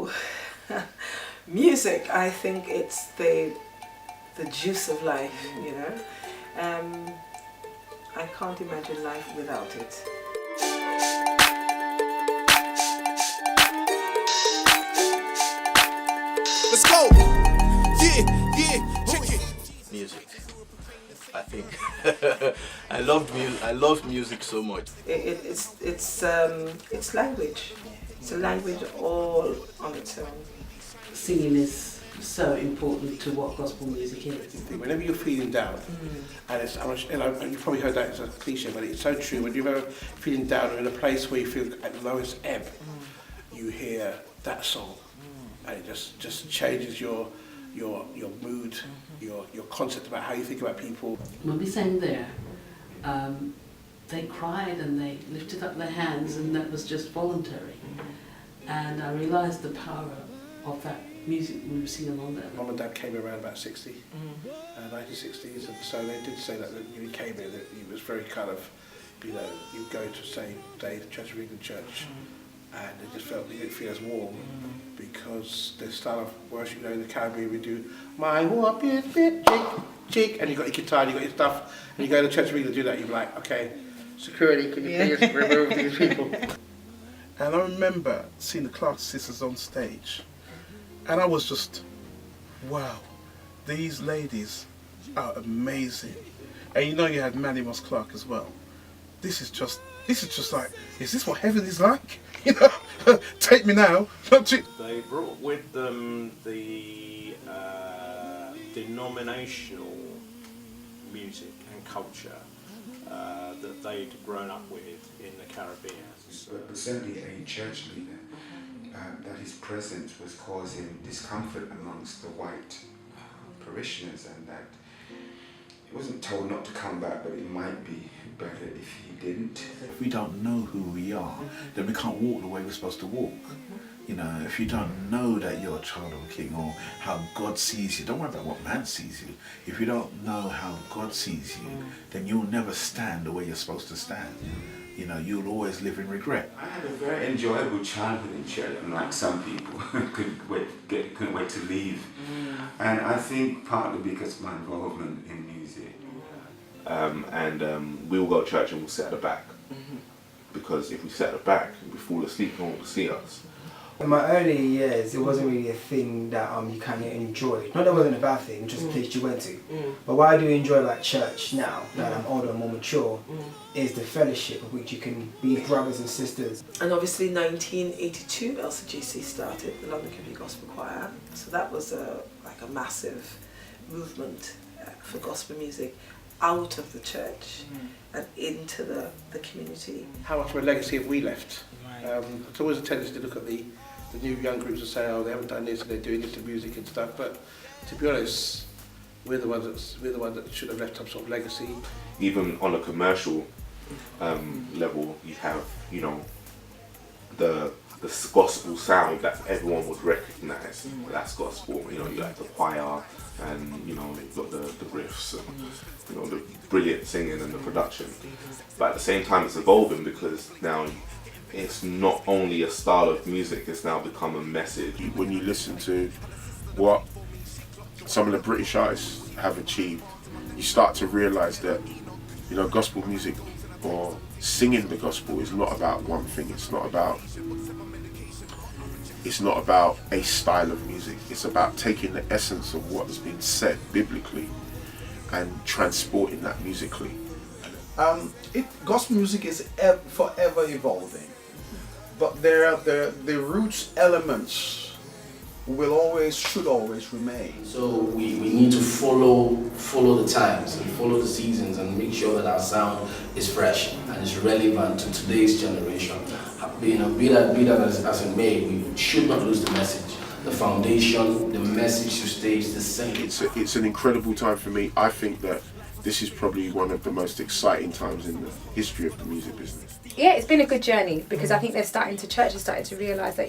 Oh, music. I think it's the juice of life. You know, I can't imagine life without it. Let's go. Yeah. Check it. Music. I think I love music so much. It's language. It's a language all on its own. Singing is so important to what gospel music is. Whenever you're feeling down, and you've probably heard that as a cliche, but it's so true. When you're ever feeling down or in a place where you feel at the lowest ebb, you hear that song, and it just changes your mood, your concept about how you think about people. When we sang there, they cried and they lifted up their hands, and that was just voluntary. And I realised the power of that music we were singing on there. Mum and Dad came around about 1960s, and so they did say that when he came in, that he was very kind of, you go to say the Church of England Church, and they just felt, they didn't feel as warm, because the style of worship, in the Caribbean we do, my warp is bit chick, and you got your guitar, and you got your stuff, and you go to the Church of England to do that, you're like, okay, security, can you please remove these people? And I remember seeing the Clark sisters on stage, and I was just, wow, these ladies are amazing. And you had Maddie Moss Clark as well. This is just like, is this what heaven is like? Take me now. They brought with them the denominational music and culture that they'd grown up with in the Caribbean. But certainly a church leader, that his presence was causing discomfort amongst the white parishioners, and that he wasn't told not to come back, but it might be better if he didn't. If we don't know who we are, then we can't walk the way we're supposed to walk. If you don't know that you're a child of a king, or how God sees you, don't worry about what man sees you. If you don't know how God sees you, then you'll never stand the way you're supposed to stand. You'll always live in regret. I had a very enjoyable childhood in church, unlike some people couldn't wait to leave. And I think partly because of my involvement in music. We will go to church and we'll sit at the back. Because if we sit at the back and we fall asleep, no one will see us. In my early years, it wasn't really a thing that you kind of enjoyed. Not that it wasn't a bad thing, just a place you went to. But what I do enjoy like church now, that I'm older and more mature, is the fellowship of which you can be brothers and sisters. And obviously 1982 LCGC started, the London Community Gospel Choir. So that was a massive movement for gospel music out of the church and into the community. How much of a legacy have we left? It's always a tendency to look at the new young groups and say, oh, they haven't done this and they're doing this to music and stuff, but to be honest, we're the ones that should have left some sort of legacy. Even on a commercial level, you have, the gospel sound that everyone would recognise. That's gospel. You got the choir, and you've got the riffs, and the brilliant singing and the production. But at the same time, it's evolving, because now it's not only a style of music, it's now become a message. When you listen to what some of the British artists have achieved, you start to realise that gospel music, or singing the gospel, is not about one thing. It's not about a style of music. It's about taking the essence of what has been said biblically and transporting that musically. Gospel music is forever evolving, but the roots elements should always remain. So we need to follow the times and follow the seasons and make sure that our sound is fresh and is relevant to today's generation. Be that as it may, we should not lose the message. The foundation, the message to stay is the same. It's an incredible time for me. I think that this is probably one of the most exciting times in the history of the music business. Yeah, it's been a good journey, because I think church is starting to realise that,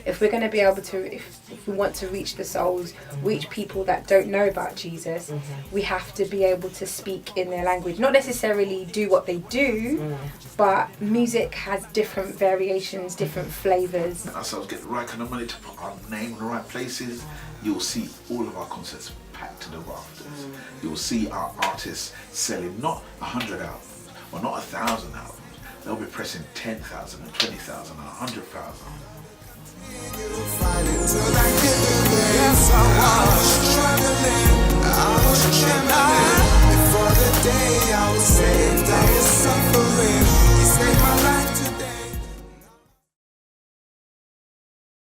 if we're going to be able to, if we want to reach the souls, reach people that don't know about Jesus, we have to be able to speak in their language. Not necessarily do what they do, but music has different variations, different flavours. Ourselves get the right kind of money to put our name in the right places, you'll see all of our concerts packed to the rafters. You'll see our artists selling not 100 albums or not 1,000 albums. They'll be pressing 10,000 and 20,000 and 100,000.